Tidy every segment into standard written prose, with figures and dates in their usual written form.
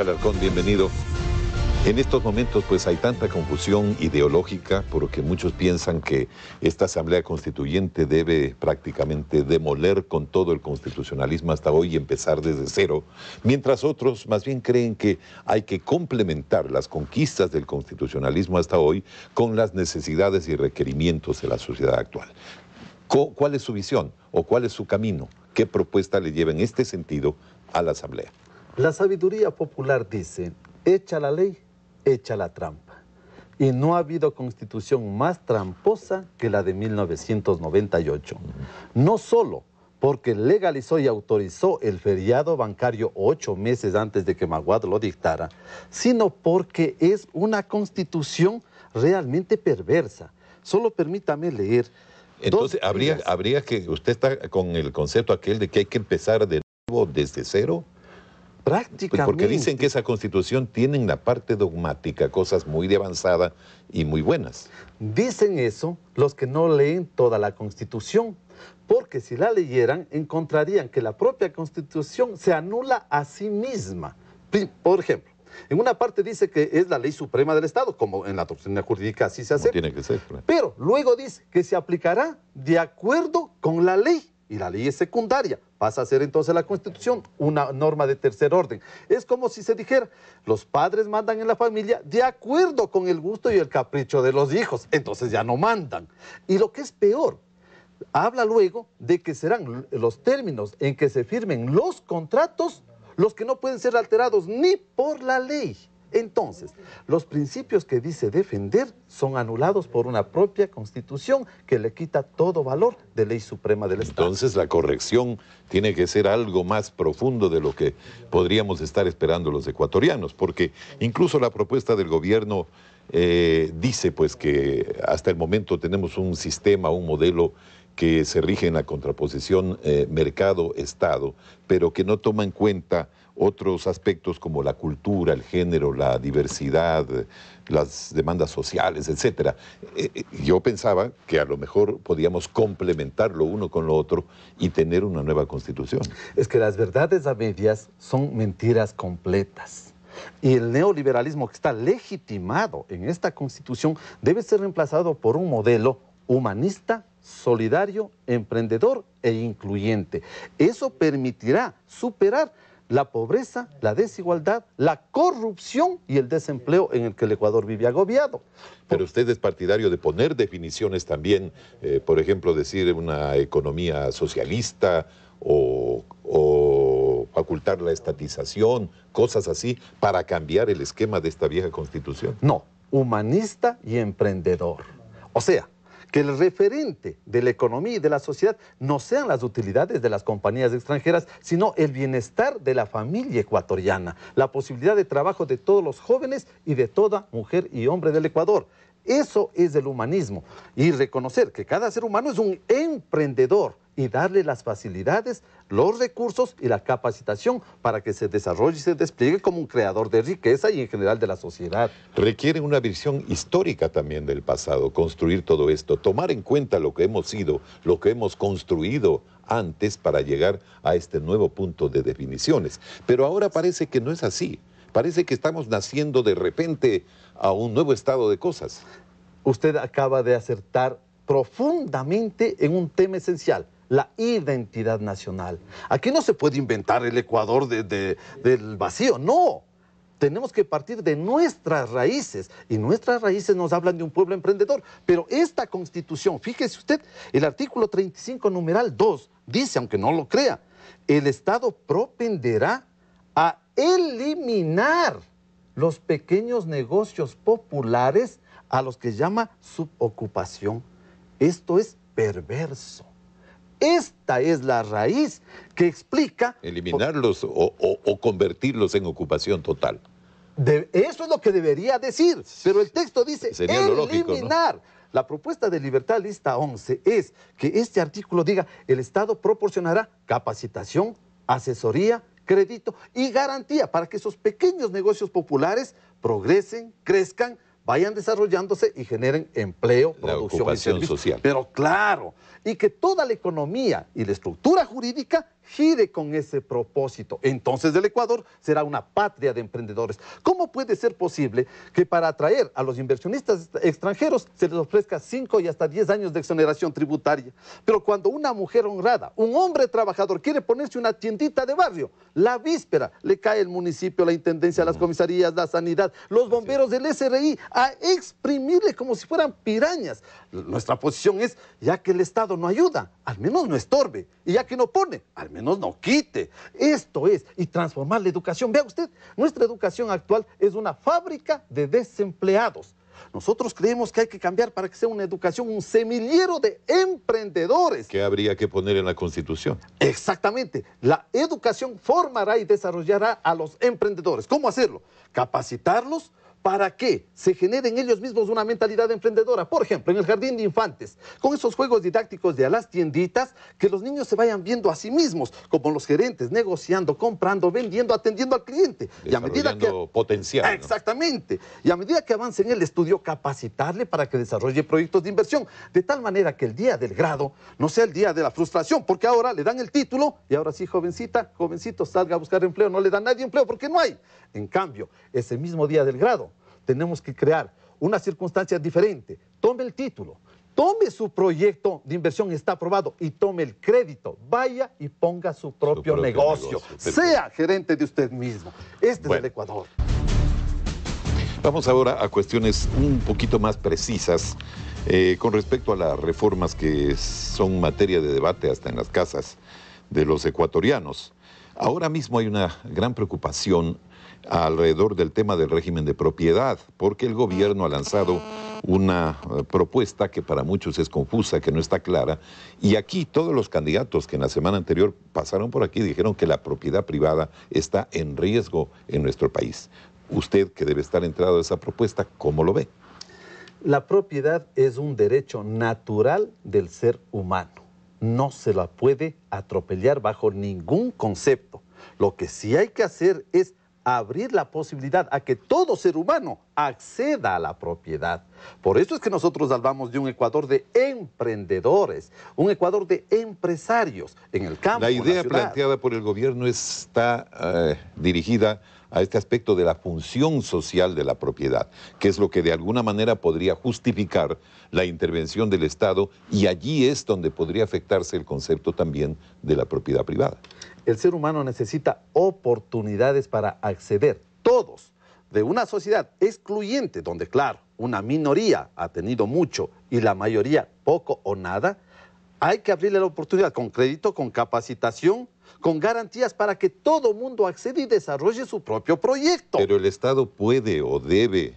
Alarcón, bienvenido. En estos momentos pues hay tanta confusión ideológica porque muchos piensan que esta Asamblea Constituyente debe prácticamente demoler con todo el constitucionalismo hasta hoy y empezar desde cero, mientras otros más bien creen que hay que complementar las conquistas del constitucionalismo hasta hoy con las necesidades y requerimientos de la sociedad actual. ¿Cuál es su visión o cuál es su camino? ¿Qué propuesta le lleva en este sentido a la Asamblea? La sabiduría popular dice, echa la ley, echa la trampa. Y no ha habido constitución más tramposa que la de 1998. No solo porque legalizó y autorizó el feriado bancario 8 meses antes de que Maguad lo dictara, sino porque es una constitución realmente perversa. Solo permítame leer. Entonces, habría que, usted está con el concepto aquel de que hay que empezar de nuevo desde cero. Prácticamente. Porque dicen que esa constitución tiene en la parte dogmática cosas muy de avanzada y muy buenas. Dicen eso los que no leen toda la constitución, porque si la leyeran encontrarían que la propia constitución se anula a sí misma. Por ejemplo, en una parte dice que es la ley suprema del Estado, como en la doctrina jurídica así se hace. Tiene que ser, claro. Pero luego dice que se aplicará de acuerdo con la ley. Y la ley es secundaria, pasa a ser entonces la Constitución una norma de tercer orden. Es como si se dijera, los padres mandan en la familia de acuerdo con el gusto y el capricho de los hijos, entonces ya no mandan. Y lo que es peor, habla luego de que serán los términos en que se firmen los contratos los que no pueden ser alterados ni por la ley. Entonces, los principios que dice defender son anulados por una propia constitución que le quita todo valor de ley suprema del Estado. Entonces, la corrección tiene que ser algo más profundo de lo que podríamos estar esperando los ecuatorianos, porque incluso la propuesta del gobierno dice pues que hasta el momento tenemos un sistema, un modelo que se rige en la contraposición mercado-estado, pero que no toma en cuenta otros aspectos como la cultura, el género, la diversidad, las demandas sociales, etc. Yo pensaba que a lo mejor podíamos complementar lo uno con lo otro y tener una nueva constitución. Es que las verdades a medias son mentiras completas. Y el neoliberalismo que está legitimado en esta constitución debe ser reemplazado por un modelo humanista, solidario, emprendedor e incluyente. Eso permitirá superar la pobreza, la desigualdad, la corrupción y el desempleo en el que el Ecuador vive agobiado. Pero usted es partidario de poner definiciones también, por ejemplo, decir una economía socialista o facultar la estatización, cosas así, para cambiar el esquema de esta vieja constitución. No, humanista y emprendedor. O sea, que el referente de la economía y de la sociedad no sean las utilidades de las compañías extranjeras, sino el bienestar de la familia ecuatoriana, la posibilidad de trabajo de todos los jóvenes y de toda mujer y hombre del Ecuador. Eso es el humanismo. Y reconocer que cada ser humano es un emprendedor y darle las facilidades, los recursos y la capacitación para que se desarrolle y se despliegue como un creador de riqueza y en general de la sociedad. Requiere una visión histórica también del pasado, construir todo esto, tomar en cuenta lo que hemos sido, lo que hemos construido antes para llegar a este nuevo punto de definiciones. Pero ahora parece que no es así. Parece que estamos naciendo de repente a un nuevo estado de cosas. Usted acaba de acertar profundamente en un tema esencial, la identidad nacional. Aquí no se puede inventar el Ecuador del vacío, no. Tenemos que partir de nuestras raíces, y nuestras raíces nos hablan de un pueblo emprendedor. Pero esta Constitución, fíjese usted, el artículo 35, numeral 2, dice, aunque no lo crea, el Estado propenderá a eliminar los pequeños negocios populares a los que llama subocupación. Esto es perverso. Esta es la raíz que explica... Eliminarlos o convertirlos en ocupación total. Eso es lo que debería decir, pero el texto dice sería lo lógico, eliminar. ¿No? La propuesta de Libertad Lista 11 es que este artículo diga el Estado proporcionará capacitación, asesoría, crédito y garantía para que esos pequeños negocios populares progresen, crezcan, vayan desarrollándose y generen empleo, producción y servicios. Social. Pero claro, y que toda la economía y la estructura jurídica gire con ese propósito. Entonces el Ecuador será una patria de emprendedores. ¿Cómo puede ser posible que para atraer a los inversionistas extranjeros se les ofrezca 5 y hasta 10 años de exoneración tributaria? Pero cuando una mujer honrada, un hombre trabajador quiere ponerse una tiendita de barrio, la víspera le cae el municipio, la intendencia, las comisarías, la sanidad, los bomberos del SRI a exprimirle como si fueran pirañas. Nuestra posición es, ya que el Estado no ayuda, al menos no estorbe, y ya que no pone, al menos no quite. Esto es, y transformar la educación. Vea usted, nuestra educación actual es una fábrica de desempleados. Nosotros creemos que hay que cambiar para que sea una educación, un semillero de emprendedores. ¿Qué habría que poner en la Constitución? Exactamente. La educación formará y desarrollará a los emprendedores. ¿Cómo hacerlo? Capacitarlos para que se genere en ellos mismos una mentalidad emprendedora. Por ejemplo, en el jardín de infantes, con esos juegos didácticos de a las tienditas, que los niños se vayan viendo a sí mismos, como los gerentes, negociando, comprando, vendiendo, atendiendo al cliente. Y a medida que potencial, ¿no? Exactamente. Y a medida que avance en el estudio, capacitarle para que desarrolle proyectos de inversión, de tal manera que el día del grado no sea el día de la frustración, porque ahora le dan el título y ahora sí, jovencita, jovencito, salga a buscar empleo, no le da nadie empleo porque no hay. En cambio, ese mismo día del grado, tenemos que crear una circunstancia diferente. Tome el título, tome su proyecto de inversión, está aprobado, y tome el crédito. Vaya y ponga su propio negocio. Sea gerente de usted mismo. Este es el Ecuador. Vamos ahora a cuestiones un poquito más precisas con respecto a las reformas que son materia de debate hasta en las casas de los ecuatorianos. Ahora mismo hay una gran preocupación alrededor del tema del régimen de propiedad, porque el gobierno ha lanzado una propuesta que para muchos es confusa, que no está clara, y aquí todos los candidatos que en la semana anterior pasaron por aquí dijeron que la propiedad privada está en riesgo en nuestro país. Usted, que debe estar enterado de esa propuesta, ¿cómo lo ve? La propiedad es un derecho natural del ser humano. No se la puede atropellar bajo ningún concepto. Lo que sí hay que hacer es abrir la posibilidad a que todo ser humano acceda a la propiedad. Por eso es que nosotros hablamos de un Ecuador de emprendedores, un Ecuador de empresarios en el campo. La idea planteada por el gobierno está dirigida a este aspecto de la función social de la propiedad, que es lo que de alguna manera podría justificar la intervención del Estado, y allí es donde podría afectarse el concepto también de la propiedad privada. El ser humano necesita oportunidades para acceder, todos, de una sociedad excluyente, donde, claro, una minoría ha tenido mucho y la mayoría poco o nada. Hay que abrirle la oportunidad con crédito, con capacitación, con garantías para que todo mundo acceda y desarrolle su propio proyecto. Pero el Estado puede o debe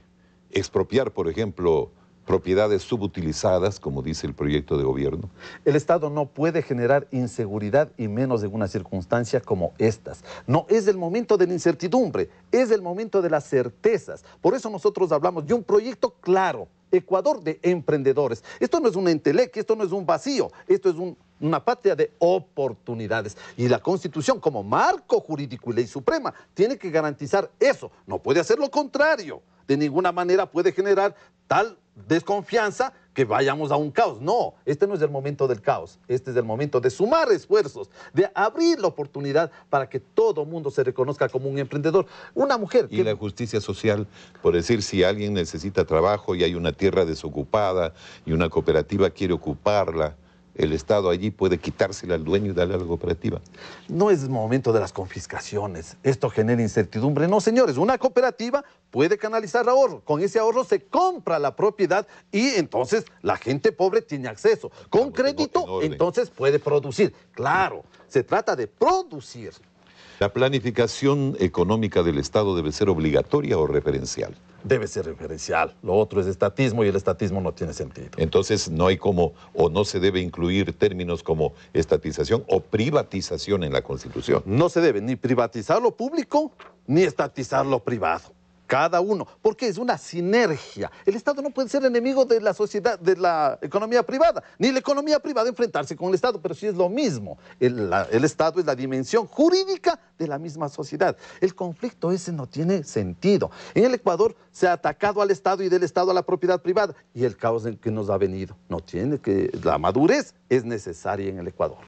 expropiar, por ejemplo, propiedades subutilizadas, como dice el proyecto de gobierno. El Estado no puede generar inseguridad, y menos en una circunstancia como estas. No es el momento de la incertidumbre, es el momento de las certezas. Por eso nosotros hablamos de un proyecto claro, Ecuador de emprendedores. Esto no es un entelequia, esto no es un vacío, esto es una patria de oportunidades. Y la Constitución, como marco jurídico y ley suprema, tiene que garantizar eso. No puede hacer lo contrario. De ninguna manera puede generar tal desconfianza que vayamos a un caos. No, este no es el momento del caos. Este es el momento de sumar esfuerzos, de abrir la oportunidad para que todo mundo se reconozca como un emprendedor. Una mujer que... Y la justicia social, por decir, si alguien necesita trabajo y hay una tierra desocupada y una cooperativa quiere ocuparla, el Estado allí puede quitársela al dueño y darle a la cooperativa. No es momento de las confiscaciones. Esto genera incertidumbre. No, señores, una cooperativa puede canalizar ahorro. Con ese ahorro se compra la propiedad y entonces la gente pobre tiene acceso. Con crédito, entonces puede producir. Claro, se trata de producir. ¿La planificación económica del Estado debe ser obligatoria o referencial? Debe ser referencial. Lo otro es estatismo y el estatismo no tiene sentido. Entonces no hay como, o no se debe incluir términos como estatización o privatización en la Constitución. No se debe ni privatizar lo público ni estatizar lo privado. Cada uno, porque es una sinergia. El Estado no puede ser enemigo de la sociedad, de la economía privada, ni la economía privada enfrentarse con el Estado, pero sí es lo mismo. El Estado es la dimensión jurídica de la misma sociedad. El conflicto ese no tiene sentido. En el Ecuador se ha atacado al Estado y del Estado a la propiedad privada, y el caos en que nos ha venido. No tiene que, la madurez es necesaria en el Ecuador.